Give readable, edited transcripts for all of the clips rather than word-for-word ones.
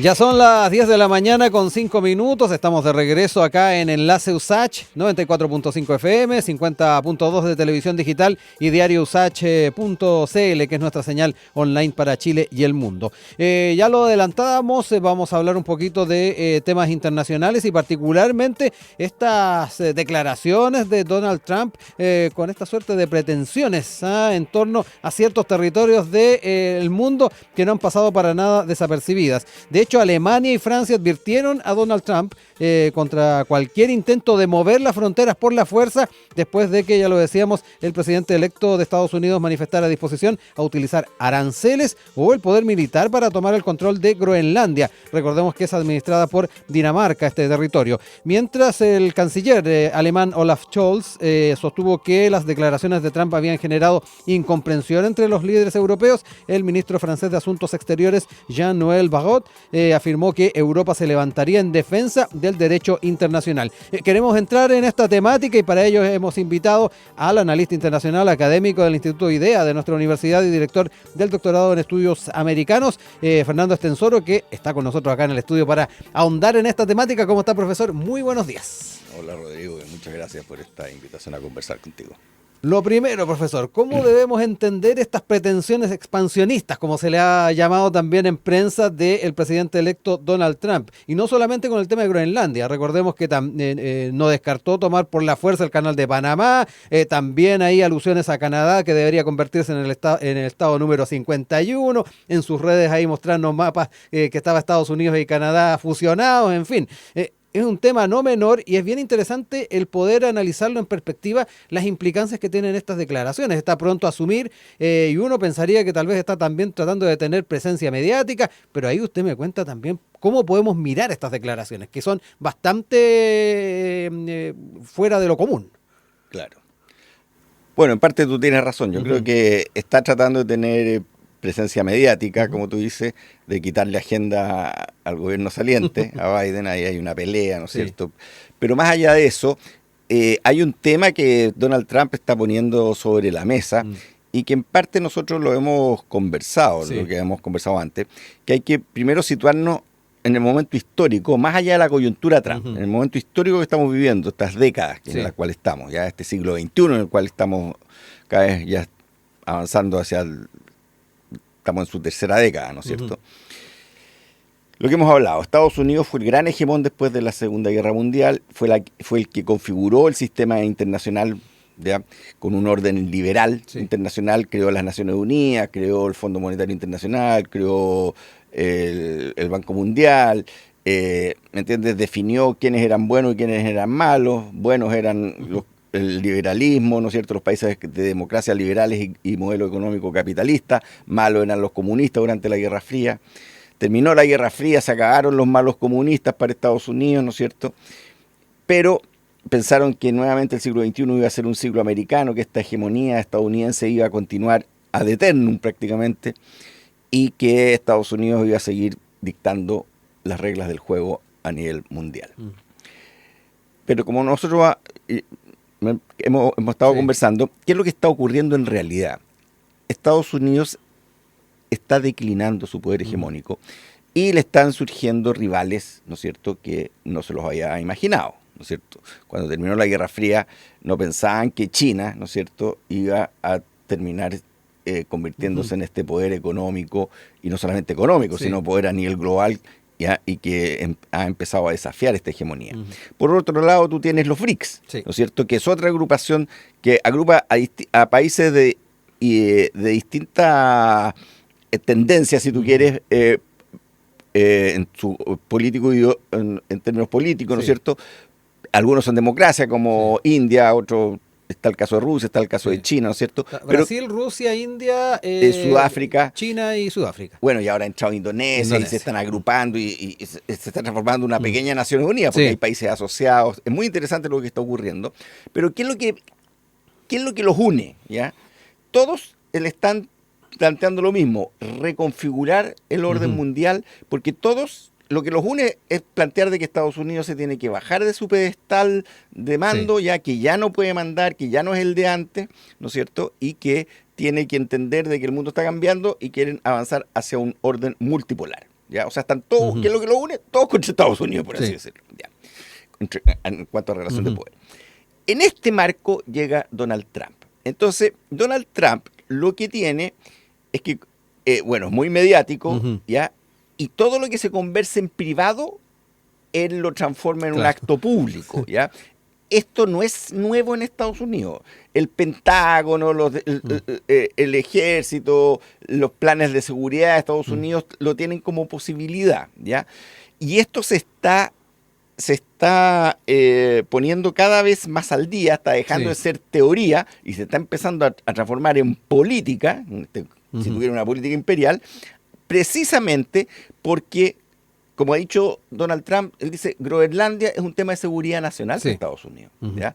Ya son las 10 de la mañana con 5 minutos, estamos de regreso acá en Enlace USACH, 94.5 FM, 50.2 de televisión digital y diario usach.cl, que es nuestra señal online para Chile y el mundo. Ya lo adelantábamos, vamos a hablar un poquito de temas internacionales y particularmente estas declaraciones de Donald Trump con esta suerte de pretensiones en torno a ciertos territorios del mundo que no han pasado para nada desapercibidas. De hecho, Alemania y Francia advirtieron a Donald Trump contra cualquier intento de mover las fronteras por la fuerza después de que, ya lo decíamos, el presidente electo de Estados Unidos manifestara disposición a utilizar aranceles o el poder militar para tomar el control de Groenlandia. Recordemos que es administrada por Dinamarca este territorio. Mientras el canciller alemán Olaf Scholz sostuvo que las declaraciones de Trump habían generado incomprensión entre los líderes europeos, el ministro francés de Asuntos Exteriores Jean-Noël Barrot afirmó que Europa se levantaría en defensa del derecho internacional. Queremos entrar en esta temática y para ello hemos invitado al analista internacional académico del Instituto IDEA de nuestra universidad y director del doctorado en estudios americanos, Fernando Estensoro, que está con nosotros acá en el estudio para ahondar en esta temática. ¿Cómo está, profesor? Muy buenos días. Hola, Rodrigo, y muchas gracias por esta invitación a conversar contigo. Lo primero, profesor, ¿cómo debemos entender estas pretensiones expansionistas, como se le ha llamado también en prensa, del presidente electo Donald Trump? Y no solamente con el tema de Groenlandia. Recordemos que no descartó tomar por la fuerza el canal de Panamá. También hay alusiones a Canadá, que debería convertirse en el estado número 51. En sus redes ahí mostrando mapas que estaba Estados Unidos y Canadá fusionados, en fin. Es un tema no menor y es bien interesante el poder analizarlo en perspectiva, las implicancias que tienen estas declaraciones. Está pronto a asumir y uno pensaría que tal vez está también tratando de tener presencia mediática, pero ahí usted me cuenta también cómo podemos mirar estas declaraciones, que son bastante fuera de lo común. Claro. Bueno, en parte tú tienes razón. Yo creo que está tratando de tener presencia mediática, como tú dices, de quitarle agenda al gobierno saliente, a Biden. Ahí hay una pelea, ¿no es cierto? Pero más allá de eso, hay un tema que Donald Trump está poniendo sobre la mesa y que en parte nosotros lo hemos conversado, lo que hemos conversado antes, que hay que primero situarnos en el momento histórico, más allá de la coyuntura Trump, en el momento histórico que estamos viviendo, estas décadas en las cuales estamos, ya este siglo XXI en el cual estamos cada vez ya avanzando estamos en su tercera década, ¿no es cierto? Lo que hemos hablado, Estados Unidos fue el gran hegemón después de la Segunda Guerra Mundial, fue el que configuró el sistema internacional, ¿ya?, con un orden liberal internacional, creó las Naciones Unidas, creó el Fondo Monetario Internacional, creó el Banco Mundial, ¿me entiendes? Definió quiénes eran buenos y quiénes eran malos. Buenos eran el liberalismo, ¿no es cierto?, los países de democracia liberales y modelo económico capitalista. Malos eran los comunistas durante la Guerra Fría. Terminó la Guerra Fría, se acabaron los malos comunistas para Estados Unidos, ¿no es cierto? Pero pensaron que nuevamente el siglo XXI iba a ser un siglo americano, que esta hegemonía estadounidense iba a continuar ad eternum prácticamente, y que Estados Unidos iba a seguir dictando las reglas del juego a nivel mundial. Pero como nosotros hemos estado conversando, ¿qué es lo que está ocurriendo en realidad? Estados Unidos está declinando su poder hegemónico y le están surgiendo rivales, ¿no es cierto?, que no se los había imaginado, ¿no es cierto? Cuando terminó la Guerra Fría no pensaban que China, ¿no es cierto?, iba a terminar convirtiéndose en este poder económico, y no solamente económico, sino poder a nivel global, ¿ya?, y que ha empezado a desafiar esta hegemonía. Por otro lado, tú tienes los BRICS, ¿no es cierto?, que es otra agrupación que agrupa a países de distintas tendencias, si tú quieres, en su político en términos políticos, ¿no es cierto? Algunos son democracia, como India, otros, está el caso de Rusia, está el caso de China, ¿no es cierto? Brasil, Rusia, India, Sudáfrica, China y Sudáfrica. Bueno, y ahora ha entrado Indonesia y se están agrupando y se está transformando en una pequeña Naciones Unidas, porque hay países asociados. Es muy interesante lo que está ocurriendo. Pero ¿qué es lo que los une? ¿Ya? Todos están planteando lo mismo, reconfigurar el orden mundial, porque todos, lo que los une es plantear de que Estados Unidos se tiene que bajar de su pedestal de mando, ya que ya no puede mandar, que ya no es el de antes, ¿no es cierto? Y que tiene que entender de que el mundo está cambiando y quieren avanzar hacia un orden multipolar. ¿ya? O sea, están todos, ¿qué es lo que lo une? Todos contra Estados Unidos, por así decirlo, ¿ya? En cuanto a relación de poder. En este marco llega Donald Trump. Entonces, Donald Trump lo que tiene es que, bueno, es muy mediático, ¿ya? Y todo lo que se conversa en privado, él lo transforma en un acto público, ¿ya? Esto no es nuevo en Estados Unidos. El Pentágono, el ejército, los planes de seguridad de Estados Unidos lo tienen como posibilidad, ¿ya? Y esto se está poniendo cada vez más al día, está dejando de ser teoría y se está empezando a transformar en política, si tuviera una política imperial, precisamente porque, como ha dicho Donald Trump, él dice, Groenlandia es un tema de seguridad nacional de Estados Unidos. ¿Ya?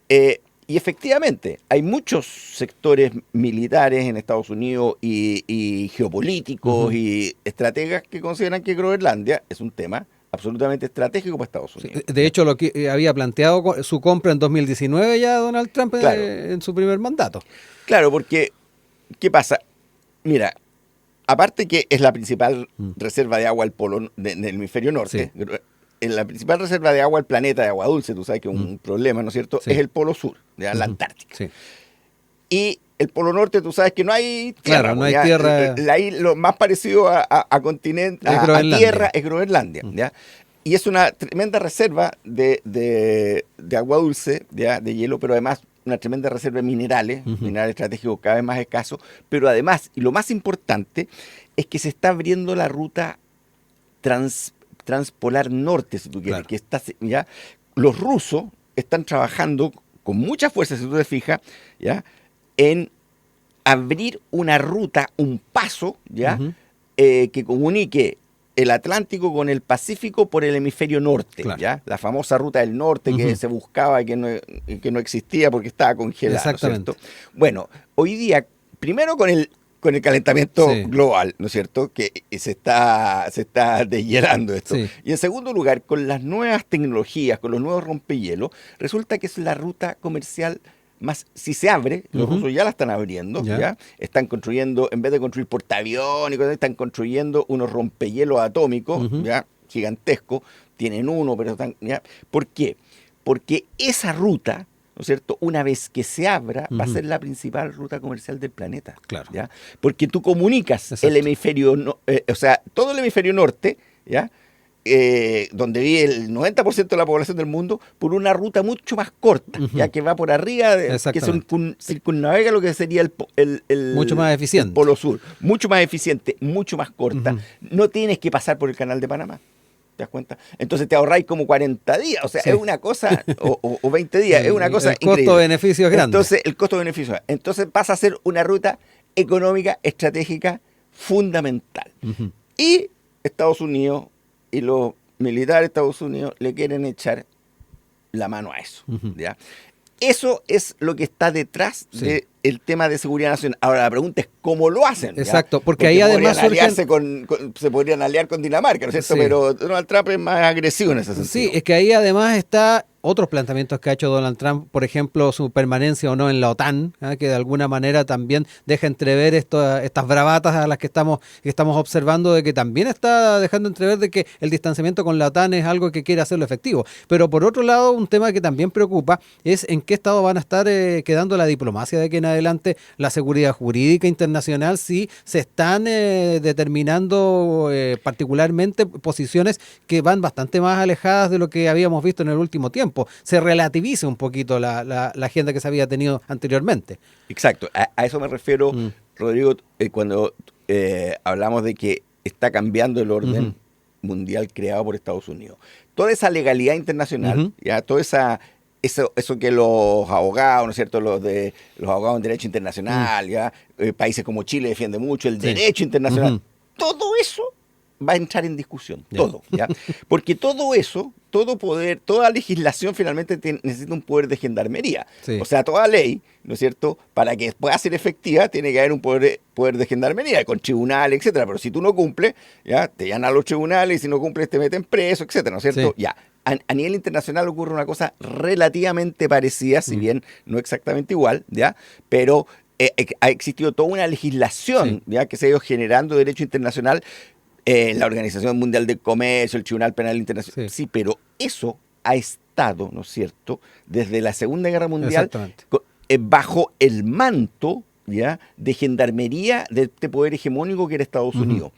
Y efectivamente, hay muchos sectores militares en Estados Unidos y geopolíticos y estrategas que consideran que Groenlandia es un tema absolutamente estratégico para Estados Unidos. De hecho, lo que había planteado su compra en 2019 ya Donald Trump en su primer mandato. Claro, porque, ¿qué pasa? Mira, aparte que es la principal reserva de agua del hemisferio norte, en la principal reserva de agua del planeta, de agua dulce, tú sabes que es un problema, ¿no es cierto? Es el polo sur, la Antártica. Y el polo norte, tú sabes que no hay tierra. Claro, no hay tierra. Lo más parecido a continente, a tierra, es Groenlandia. ¿Ya? Y es una tremenda reserva de agua dulce, ¿ya? De hielo, pero además una tremenda reserva de minerales, minerales estratégicos cada vez más escasos. Pero además, y lo más importante, es que se está abriendo la ruta transpolar norte, si tú quieres. Que está, ¿ya? Los rusos están trabajando con mucha fuerza, si tú te fijas, ¿ya? En abrir una ruta, un paso, ¿ya? Que comunique el Atlántico con el Pacífico por el hemisferio norte, ¿ya? La famosa ruta del norte que se buscaba y que no existía porque estaba congelada. Exactamente. ¿no es cierto? Bueno, hoy día, primero con el calentamiento global, ¿no es cierto? Que se está deshielando esto. Y en segundo lugar, con las nuevas tecnologías, con los nuevos rompehielos, resulta que es la ruta comercial más, si se abre, los rusos ya la están abriendo, ¿ya? Están construyendo, en vez de construir portaaviones, están construyendo unos rompehielos atómicos, ¿ya? Gigantescos, tienen uno, pero están, ¿ya? ¿Por qué? Porque esa ruta, ¿no es cierto? Una vez que se abra, va a ser la principal ruta comercial del planeta. Claro. ¿Ya? Porque tú comunicas el hemisferio, o sea, todo el hemisferio norte, ¿ya? Donde vive el 90% de la población del mundo, por una ruta mucho más corta, ya que va por arriba, que circunnavega lo que sería el mucho más eficiente. El polo sur. Mucho más eficiente, mucho más corta. No tienes que pasar por el canal de Panamá. ¿Te das cuenta? Entonces te ahorráis como 40 días, o sea, es una cosa, o 20 días, es una cosa increíble. El costo-beneficio es grande. Entonces, el costo-beneficio. Entonces pasa a ser una ruta económica, estratégica, fundamental. Y Estados Unidos y los militares de Estados Unidos le quieren echar la mano a eso. ¿Ya? Eso es lo que está detrás del tema de seguridad nacional. Ahora, la pregunta es cómo lo hacen. ¿ya? Exacto, porque ahí además se podrían aliar con Dinamarca, ¿no es cierto? Pero Donald Trump es más agresivo en ese sentido. Sí, es que ahí además está otros planteamientos que ha hecho Donald Trump, por ejemplo, su permanencia o no en la OTAN, que de alguna manera también deja entrever estas bravatas a las que estamos observando, de que también está dejando entrever de que el distanciamiento con la OTAN es algo que quiere hacerlo efectivo. Pero por otro lado, un tema que también preocupa es en qué estado van a estar quedando la diplomacia de aquí en adelante, la seguridad jurídica internacional, si se están determinando particularmente posiciones que van bastante más alejadas de lo que habíamos visto en el último tiempo. Se relativiza un poquito la agenda que se había tenido anteriormente. Exacto, a eso me refiero, Rodrigo, cuando hablamos de que está cambiando el orden mundial creado por Estados Unidos. Toda esa legalidad internacional, ya todo eso que los abogados, ¿no es cierto?, los abogados en derecho internacional, ya países como Chile defienden mucho el derecho internacional, todo eso va a entrar en discusión, todo, ¿ya? Porque todo eso, todo poder, toda legislación finalmente necesita un poder de gendarmería. O sea, toda ley, ¿no es cierto?, para que pueda ser efectiva, tiene que haber un poder de gendarmería, con tribunales, etcétera. Pero si tú no cumples, ya, te llaman a los tribunales, y si no cumples te meten preso, etcétera, ¿no es cierto? Ya. A nivel internacional ocurre una cosa relativamente parecida, si bien no exactamente igual, ¿ya? Pero ha existido toda una legislación, ¿ya?, que se ha ido generando derecho internacional la Organización Mundial del Comercio, el Tribunal Penal Internacional. Sí, pero eso ha estado, ¿no es cierto?, desde la Segunda Guerra Mundial bajo el manto, ¿ya?, de gendarmería de este poder hegemónico que era Estados Unidos.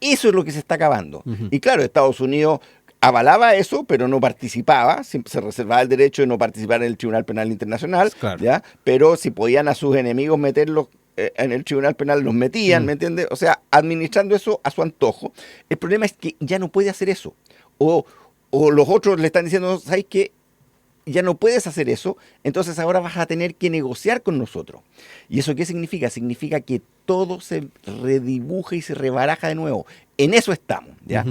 Eso es lo que se está acabando. Y claro, Estados Unidos avalaba eso, pero no participaba, siempre se reservaba el derecho de no participar en el Tribunal Penal Internacional, ¿ya?, pero si podían a sus enemigos meterlos en el Tribunal Penal, los metían, ¿me entiendes? O sea, administrando eso a su antojo. El problema es que ya no puede hacer eso. O los otros le están diciendo, ¿sabes qué? Ya no puedes hacer eso, entonces ahora vas a tener que negociar con nosotros. ¿Y eso qué significa? Significa que todo se redibuja y se rebaraja de nuevo. En eso estamos, ¿ya?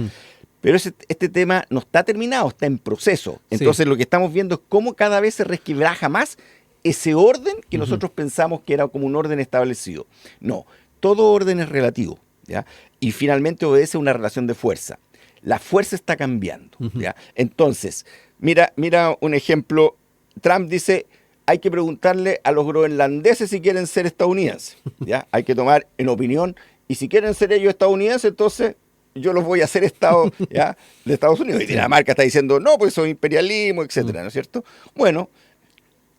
Pero este tema no está terminado, está en proceso. Entonces lo que estamos viendo es cómo cada vez se resquebraja más ese orden que nosotros pensamos que era como un orden establecido. No, todo orden es relativo, ¿ya? Y finalmente obedece a una relación de fuerza. La fuerza está cambiando, ¿ya? Entonces, mira un ejemplo. Trump dice, hay que preguntarle a los groenlandeses si quieren ser estadounidenses, ¿ya? Hay que tomar en opinión, y si quieren ser ellos estadounidenses, entonces yo los voy a hacer Estado, ¿ya?, de Estados Unidos. Y Dinamarca está diciendo, no, pues eso es imperialismo, etcétera, ¿no es cierto? Bueno,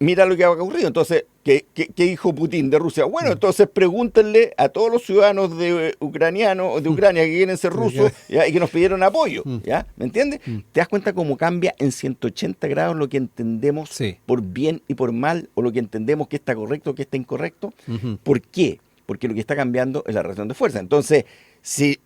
mira lo que ha ocurrido. Entonces, ¿qué dijo Putin de Rusia? Bueno, entonces pregúntenle a todos los ciudadanos de Ucrania que quieren ser rusos, ¿ya?, y que nos pidieron apoyo, ¿ya? ¿Me entiendes? ¿Te das cuenta cómo cambia en 180 grados lo que entendemos por bien y por mal, o lo que entendemos que está correcto o que está incorrecto? ¿Por qué? Porque lo que está cambiando es la relación de fuerza. Entonces, si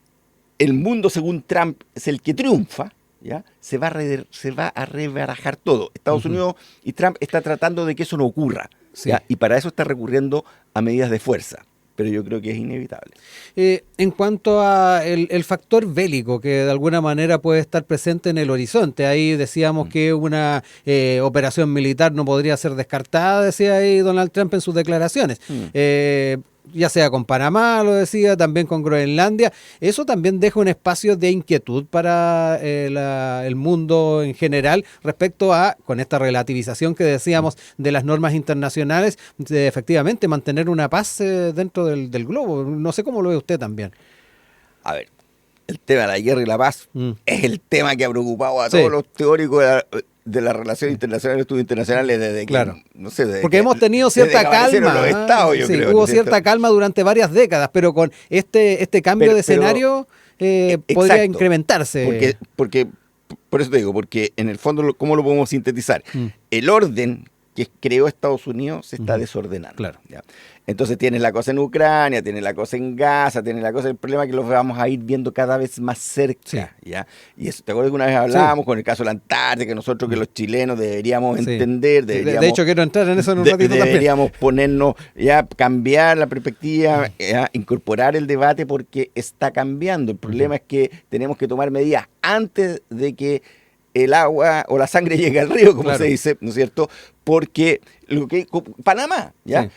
el mundo, según Trump, es el que triunfa, ¿ya?, se va a rebarajar todo. Estados Unidos y Trump está tratando de que eso no ocurra, ¿ya? Y para eso está recurriendo a medidas de fuerza. Pero yo creo que es inevitable. En cuanto a el factor bélico, que de alguna manera puede estar presente en el horizonte, ahí decíamos que una operación militar no podría ser descartada, decía ahí Donald Trump en sus declaraciones. Ya sea con Panamá, lo decía, también con Groenlandia. Eso también deja un espacio de inquietud para el mundo en general respecto a, con esta relativización que decíamos de las normas internacionales, de efectivamente mantener una paz dentro del globo. No sé cómo lo ve usted también. A ver, el tema de la guerra y la paz es el tema que ha preocupado a todos los teóricos de las relaciones internacionales, estudios internacionales, desde que, no sé, desde porque hemos tenido cierta calma. Los estados, yo creo, hubo cierta calma durante varias décadas, pero con este cambio de escenario podría incrementarse. Porque, por eso te digo, porque en el fondo, ¿cómo lo podemos sintetizar? El orden que creó Estados Unidos se está desordenando. Claro. ¿Ya? Entonces tienes la cosa en Ucrania, tienes la cosa en Gaza, tienes la cosa, el problema es que los vamos a ir viendo cada vez más cerca, ¿ya? Y eso, ¿te acuerdas que una vez hablábamos con el caso de la Antártica, que nosotros, que los chilenos deberíamos entender, deberíamos... De hecho, quiero entrar en eso en un ratito deberíamos ponernos, ya, cambiar la perspectiva, ya, incorporar el debate, porque está cambiando. El problema es que tenemos que tomar medidas antes de que el agua o la sangre llegue al río, como se dice, ¿no es cierto? Porque Panamá, ¿ya?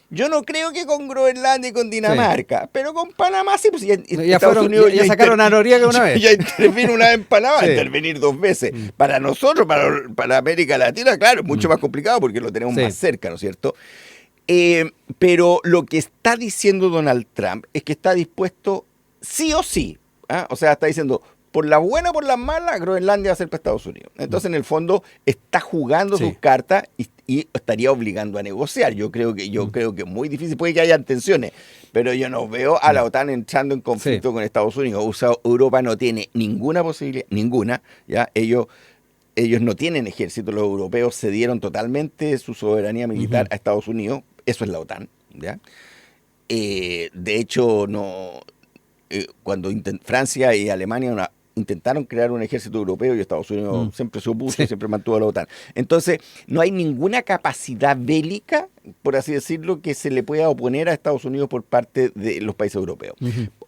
Yo no creo que con Groenlandia y con Dinamarca, pero con Panamá sí, pues ya Estados Unidos ya sacaron a Noriega una vez. Ya intervino una vez en Panamá, intervenir dos veces. Para nosotros, para América Latina, claro, es mucho más complicado porque lo tenemos más cerca, ¿no es cierto? Pero lo que está diciendo Donald Trump es que está dispuesto sí o sí, ¿ah? O sea, está diciendo, por la buena o por la mala, Groenlandia va a ser para Estados Unidos. Entonces, en el fondo, está jugando sus cartas y estaría obligando a negociar. Yo creo que es muy difícil. Puede que haya tensiones, pero yo no veo a la OTAN entrando en conflicto con Estados Unidos. O sea, Europa no tiene ninguna posibilidad, ninguna, ¿ya? Ellos no tienen ejército. Los europeos cedieron totalmente su soberanía militar a Estados Unidos. Eso es la OTAN, ¿ya? De hecho, cuando Francia y Alemania intentaron crear un ejército europeo, y Estados Unidos siempre se opuso, siempre mantuvo a la OTAN. Entonces, no hay ninguna capacidad bélica, por así decirlo, que se le pueda oponer a Estados Unidos por parte de los países europeos.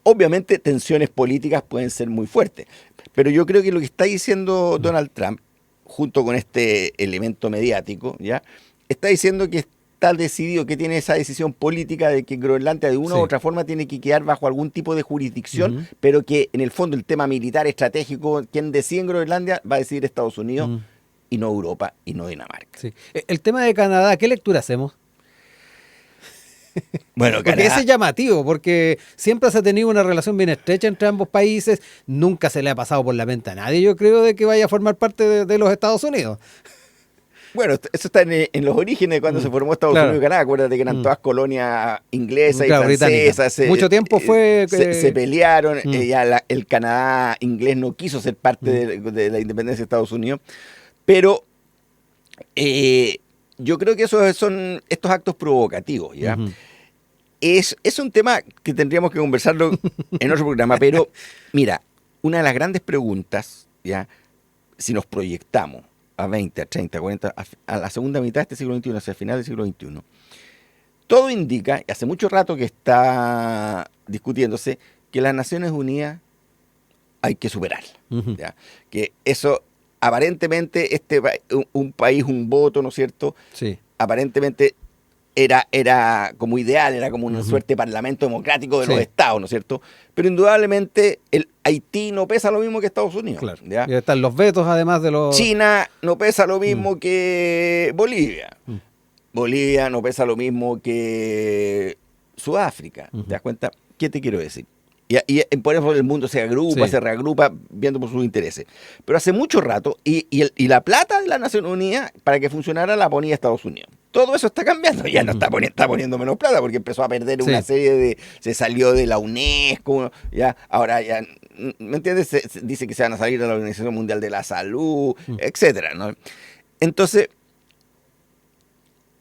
Obviamente, tensiones políticas pueden ser muy fuertes, pero yo creo que lo que está diciendo Donald Trump, junto con este elemento mediático, ¿ya?, está diciendo que está decidido, que tiene esa decisión política de que Groenlandia de una u otra forma tiene que quedar bajo algún tipo de jurisdicción, pero que en el fondo el tema militar estratégico, quien decide en Groenlandia va a decidir Estados Unidos y no Europa y no Dinamarca. Sí. El tema de Canadá, ¿qué lectura hacemos? Bueno, Porque Canadá, ese es llamativo, porque siempre se ha tenido una relación bien estrecha entre ambos países, nunca se le ha pasado por la mente a nadie, yo creo, de que vaya a formar parte de los Estados Unidos. bueno, eso está en los orígenes de cuando se formó Estados Claro. Unidos y Canadá. Acuérdate que eran todas colonias inglesas y Claro, británica. francesas. Mucho tiempo fue Se pelearon. Mm. El Canadá inglés no quiso ser parte de la independencia de Estados Unidos. Pero yo creo que esos son estos actos provocativos, ¿ya? Ujú. Es un tema que tendríamos que conversarlo en otro programa, pero mira, una de las grandes preguntas, ¿ya? Si nos proyectamos a 20, a 30, a 40, a la segunda mitad de este siglo XXI, hacia el final del siglo XXI, todo indica, y hace mucho rato que está discutiéndose, que las Naciones Unidas hay que superarla, Ujú. ¿ya? Que eso, aparentemente, un país, un voto, ¿no es cierto? Sí. Aparentemente era como ideal, era como una suerte de parlamento democrático de los Sí. estados, ¿no es cierto? Pero indudablemente el Haití no pesa lo mismo que Estados Unidos. Claro. ¿Ya? Y están los vetos, además de los... China no pesa lo mismo que Bolivia. Mm. Bolivia no pesa lo mismo que Sudáfrica. Ujú. ¿Te das cuenta? ¿Qué te quiero decir? Y por eso el mundo se agrupa, Sí. se reagrupa viendo por sus intereses. Pero hace mucho rato, y la plata de la Nación Unida, para que funcionara, la ponía Estados Unidos. Todo eso está cambiando, ya no está poniendo menos plata, porque empezó a perder Sí. una serie se salió de la UNESCO, ya, ahora ya, ¿me entiendes? Se dice que se van a salir de la Organización Mundial de la Salud, etcétera, ¿no? Entonces,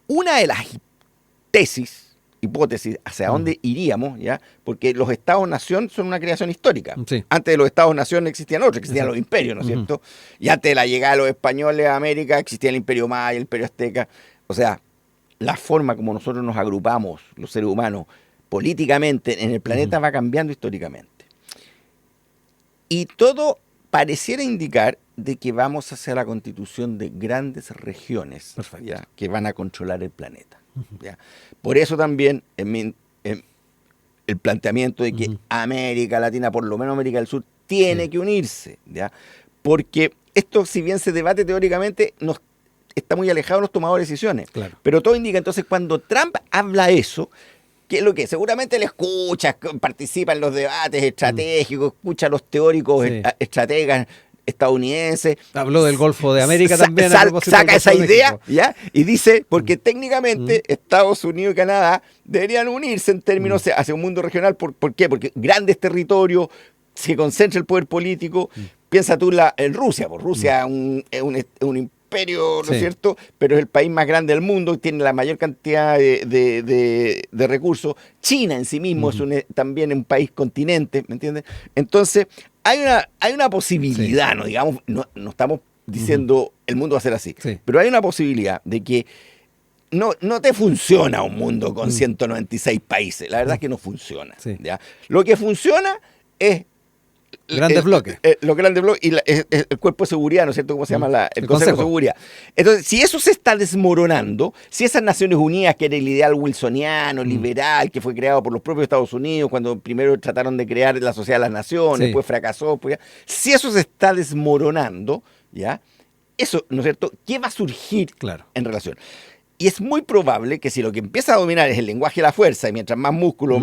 una de las hipótesis hacia dónde iríamos, ¿ya? Porque los estados-nación son una creación histórica. Sí. Antes de los estados-nación existían otros, existían los imperios, ¿no es cierto? Y antes de la llegada de los españoles a América existía el imperio maya, el imperio azteca. O sea, la forma como nosotros nos agrupamos, los seres humanos, políticamente en el planeta va cambiando históricamente. Y todo pareciera indicar de que vamos hacia la constitución de grandes regiones, Perfecto. ¿ya? Que van a controlar el planeta. ¿Ya? Por eso también en el planteamiento de que América Latina, por lo menos América del Sur, tiene que unirse, ¿ya? Porque esto, si bien se debate teóricamente, está muy alejado de los tomadores de decisiones. Claro. Pero todo indica, entonces, cuando Trump habla eso, ¿qué es lo que? Seguramente le escucha, participa en los debates estratégicos, escucha a los teóricos, Sí. estrategas estadounidenses. Habló del Golfo de América Sa- también. a sal- propósito del saca Golfo esa de idea, México. ¿ya? Y dice, porque técnicamente Estados Unidos y Canadá deberían unirse en términos hacia un mundo regional. ¿Por qué? Porque grandes territorios, se concentra el poder político. Piensa tú en Rusia, pues Rusia es un imperio, ¿no es Sí. cierto? Pero es el país más grande del mundo, tiene la mayor cantidad de recursos. China en sí mismo es también un país continente, ¿me entiendes? Entonces, hay una posibilidad, no digamos, no estamos diciendo el mundo va a ser así, Sí. pero hay una posibilidad de que no te funciona un mundo con 196 países. La verdad es que no funciona. Sí. ¿Ya? Lo que funciona es Grandes bloques. Los grandes bloques y el cuerpo de seguridad, ¿no es cierto? ¿Cómo se llama? El El Consejo de Consejo. Seguridad. Entonces, si eso se está desmoronando, si esas Naciones Unidas, que era el ideal wilsoniano, liberal, que fue creado por los propios Estados Unidos, cuando primero trataron de crear la Sociedad de las Naciones, Sí. después fracasó, pues, si eso se está desmoronando, ¿ya? Eso, ¿no es cierto? ¿Qué va a surgir Claro. en relación? Y es muy probable que si lo que empieza a dominar es el lenguaje de la fuerza, y mientras más músculo,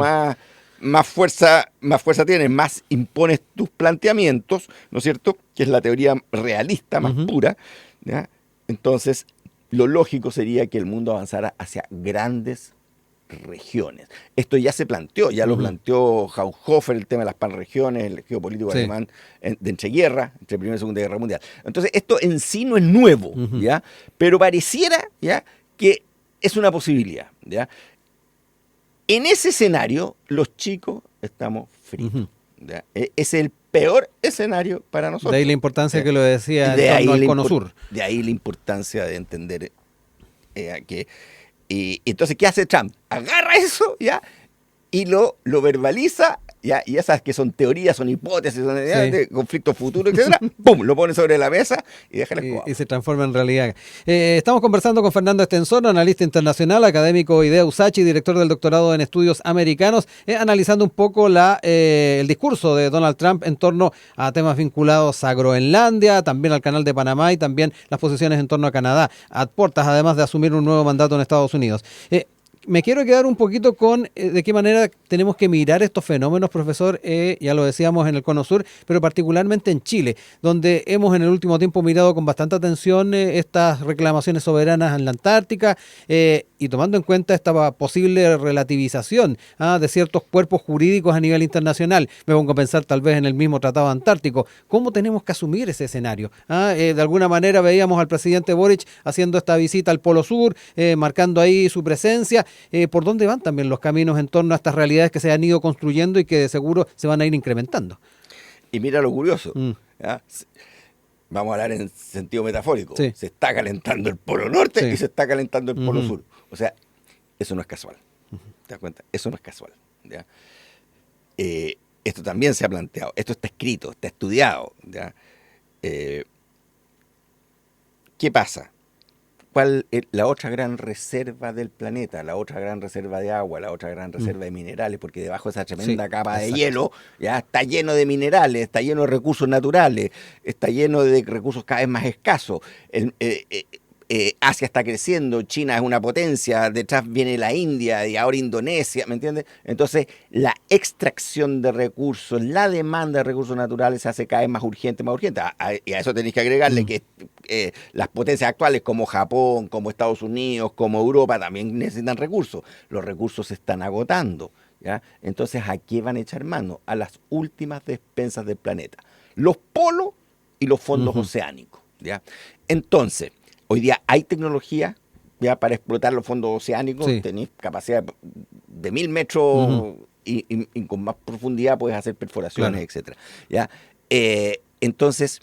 más fuerza tienes, más impones tus planteamientos, ¿no es cierto? Que es la teoría realista, más pura, ¿ya? Entonces, lo lógico sería que el mundo avanzara hacia grandes regiones. Esto ya se planteó, ya lo planteó Haushofer, el tema de las panregiones, el geopolítico Sí. alemán, de entreguerra, entre Primera y Segunda Guerra Mundial. Entonces, esto en sí no es nuevo, ¿ya? Pero pareciera, ¿ya?, que es una posibilidad, ¿ya? En ese escenario, los chicos estamos fritos. ¿Ya? Ese es el peor escenario para nosotros. De ahí la importancia que lo decía De en ahí torno al la Cono impor- Sur. De ahí la importancia de entender que... Y entonces, ¿qué hace Trump? Agarra eso, ¿ya? Y lo verbaliza, ¿ya? Y esas que son teorías, son hipótesis, son ideas Sí. de conflictos futuros, etcétera, ¡pum! Lo pone sobre la mesa y deja la escoba. Y se transforma en realidad. Estamos conversando con Fernando Estenzón, analista internacional, académico IDEA USACH y director del doctorado en estudios americanos, analizando un poco el discurso de Donald Trump en torno a temas vinculados a Groenlandia, también al Canal de Panamá y también las posiciones en torno a Canadá, a puertas además de asumir un nuevo mandato en Estados Unidos. me quiero quedar un poquito con de qué manera tenemos que mirar estos fenómenos, profesor, ya lo decíamos en el Cono Sur, pero particularmente en Chile, donde hemos en el último tiempo mirado con bastante atención estas reclamaciones soberanas en la Antártica y tomando en cuenta esta posible relativización de ciertos cuerpos jurídicos a nivel internacional. Me pongo a pensar tal vez en el mismo Tratado Antártico. ¿Cómo tenemos que asumir ese escenario? De alguna manera veíamos al presidente Boric haciendo esta visita al Polo Sur, marcando ahí su presencia. ¿Por dónde van también los caminos en torno a estas realidades que se han ido construyendo y que de seguro se van a ir incrementando? Y mira lo curioso, ¿ya? Vamos a hablar en sentido metafórico. Sí. Se está calentando el Polo Norte y se está calentando el Polo Ujú. Sur. O sea, eso no es casual. ¿Te das cuenta? Eso no es casual. ¿Ya? Esto también se ha planteado. Esto está escrito, está estudiado. ¿Ya? ¿Qué pasa? ¿Cuál es la otra gran reserva del planeta? La otra gran reserva de agua, la otra gran reserva de minerales, porque debajo de esa tremenda capa de hielo ya está lleno de minerales, está lleno de recursos naturales, está lleno de recursos cada vez más escasos. Asia está creciendo, China es una potencia, detrás viene la India y ahora Indonesia, ¿me entiendes? Entonces, la extracción de recursos, la demanda de recursos naturales se hace cada vez más urgente, más urgente. Y a eso tenéis que agregarle que las potencias actuales como Japón, como Estados Unidos, como Europa también necesitan recursos. Los recursos se están agotando, ¿ya? Entonces, ¿a qué van a echar mano? A las últimas despensas del planeta. Los polos y los fondos oceánicos, ¿ya? Entonces, hoy día hay tecnología ya para explotar los fondos oceánicos, tenéis capacidad de 1000 metros y con más profundidad puedes hacer perforaciones, etcétera. ¿Ya? Entonces,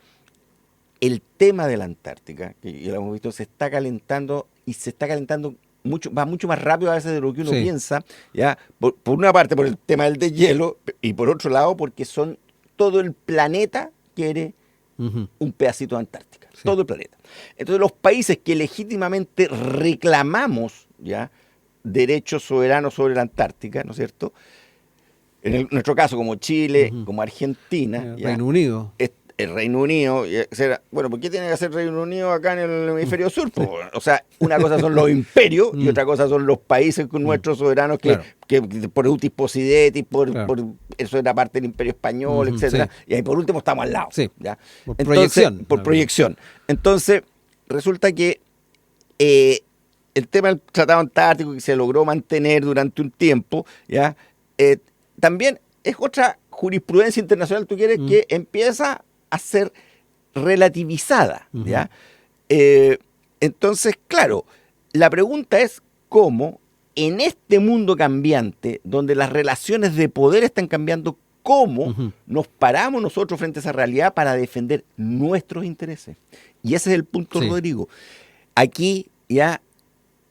el tema de la Antártica, que ya lo hemos visto, se está calentando y se está calentando mucho, va mucho más rápido a veces de lo que uno piensa, ¿ya? Por una parte por el tema del deshielo y por otro lado porque todo el planeta quiere un pedacito de Antártica, todo el planeta. Entonces los países que legítimamente reclamamos ya derechos soberanos sobre la Antártica, ¿no es cierto? Nuestro caso como Chile, como Argentina, el Reino Unido. El Reino Unido, bueno, ¿por qué tiene que hacer Reino Unido acá en el hemisferio sur? O sea, una cosa son los imperios y otra cosa son los países con nuestros soberanos que por utis possidetis, por eso era parte del imperio español, etcétera. Y ahí por último estamos al lado. ¿Ya? Por proyección. Entonces, resulta que el tema del Tratado Antártico que se logró mantener durante un tiempo, ¿ya? También es otra jurisprudencia internacional, tú quieres, que empieza a ser relativizada, ¿ya? Entonces, claro, la pregunta es cómo en este mundo cambiante, donde las relaciones de poder están cambiando, cómo nos paramos nosotros frente a esa realidad para defender nuestros intereses. Y ese es el punto, Rodrigo. Aquí ya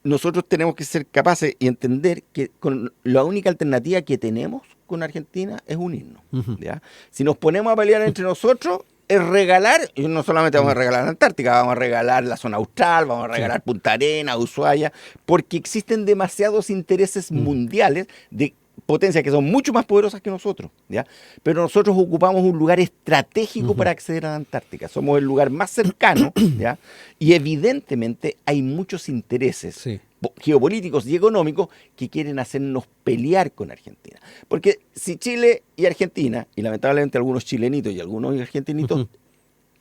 nosotros tenemos que ser capaces y entender que con la única alternativa que tenemos con Argentina es unirnos. ¿Ya? Si nos ponemos a pelear entre nosotros, es regalar, y no solamente vamos a regalar la Antártica, vamos a regalar la zona austral, vamos a regalar Punta Arenas, Ushuaia, porque existen demasiados intereses mundiales de potencias que son mucho más poderosas que nosotros, ¿ya? Pero nosotros ocupamos un lugar estratégico para acceder a la Antártica, somos el lugar más cercano, ¿ya? Y evidentemente hay muchos intereses geopolíticos y económicos que quieren hacernos pelear con Argentina. Porque si Chile y Argentina, y lamentablemente algunos chilenitos y algunos argentinitos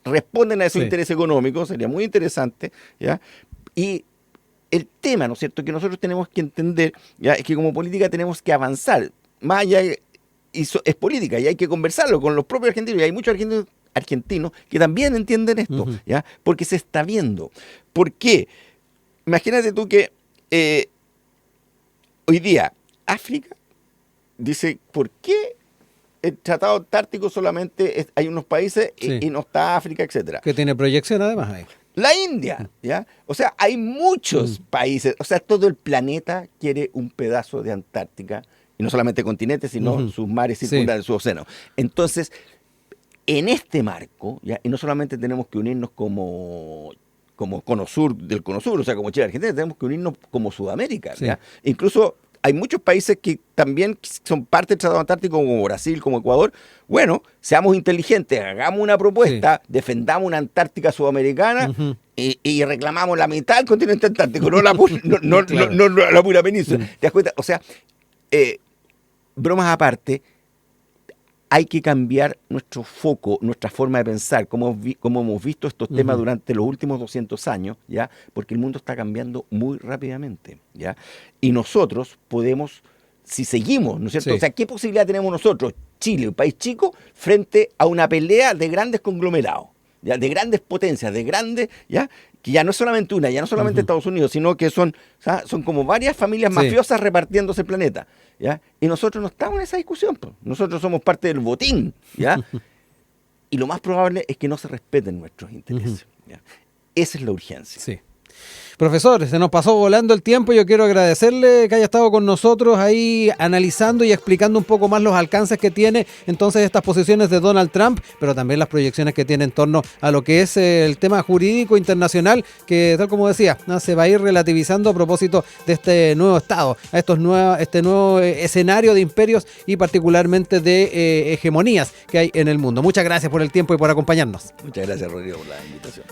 responden a esos intereses económicos, sería muy interesante, ¿ya? Y el tema, ¿no es cierto?, que nosotros tenemos que entender, ¿ya?, es que como política tenemos que avanzar. Más allá, es política y hay que conversarlo con los propios argentinos, y hay muchos argentinos que también entienden esto, ¿ya? Porque se está viendo. ¿Por qué? Imagínate tú que hoy día África dice, ¿por qué el Tratado Antártico solamente hay unos países y no está África, etcétera? Que tiene proyección además ahí. La India, ¿ya? O sea, hay muchos países, o sea, todo el planeta quiere un pedazo de Antártica, y no solamente continentes, sino sus mares circundantes, sus océanos. Entonces, en este marco, ¿ya? Y no solamente tenemos que unirnos como Cono Sur, del Cono Sur, o sea, como Chile y Argentina, tenemos que unirnos como Sudamérica, ¿ya? Incluso hay muchos países que también son parte del Tratado Antártico, como Brasil, como Ecuador. Bueno, seamos inteligentes, hagamos una propuesta, defendamos una Antártica sudamericana y reclamamos la mitad del continente antártico, no la pura, no la pura península. ¿Te das cuenta? O sea, bromas aparte, hay que cambiar nuestro foco, nuestra forma de pensar, como hemos visto estos temas durante los últimos 200 años, ¿ya? Porque el mundo está cambiando muy rápidamente, ¿ya? Y nosotros podemos, si seguimos, ¿no es cierto? Sí. O sea, ¿qué posibilidad tenemos nosotros, Chile, un país chico, frente a una pelea de grandes conglomerados, ¿ya? De grandes potencias, de grandes, ¿ya? Que ya no es solamente una, ya no solamente Estados Unidos, sino que son como varias familias mafiosas repartiéndose el planeta, ¿ya? Y nosotros no estamos en esa discusión, pues. Nosotros somos parte del botín, ¿ya? Y lo más probable es que no se respeten nuestros intereses, ¿ya? Esa es la urgencia. Sí. Profesor, se nos pasó volando el tiempo. Yo quiero agradecerle que haya estado con nosotros ahí analizando y explicando un poco más los alcances que tiene entonces estas posiciones de Donald Trump, pero también las proyecciones que tiene en torno a lo que es el tema jurídico internacional, que tal como decía, se va a ir relativizando a propósito de este nuevo estado, a este nuevo escenario de imperios y particularmente de hegemonías que hay en el mundo. Muchas gracias por el tiempo y por acompañarnos. Muchas gracias, Rodrigo, por la invitación.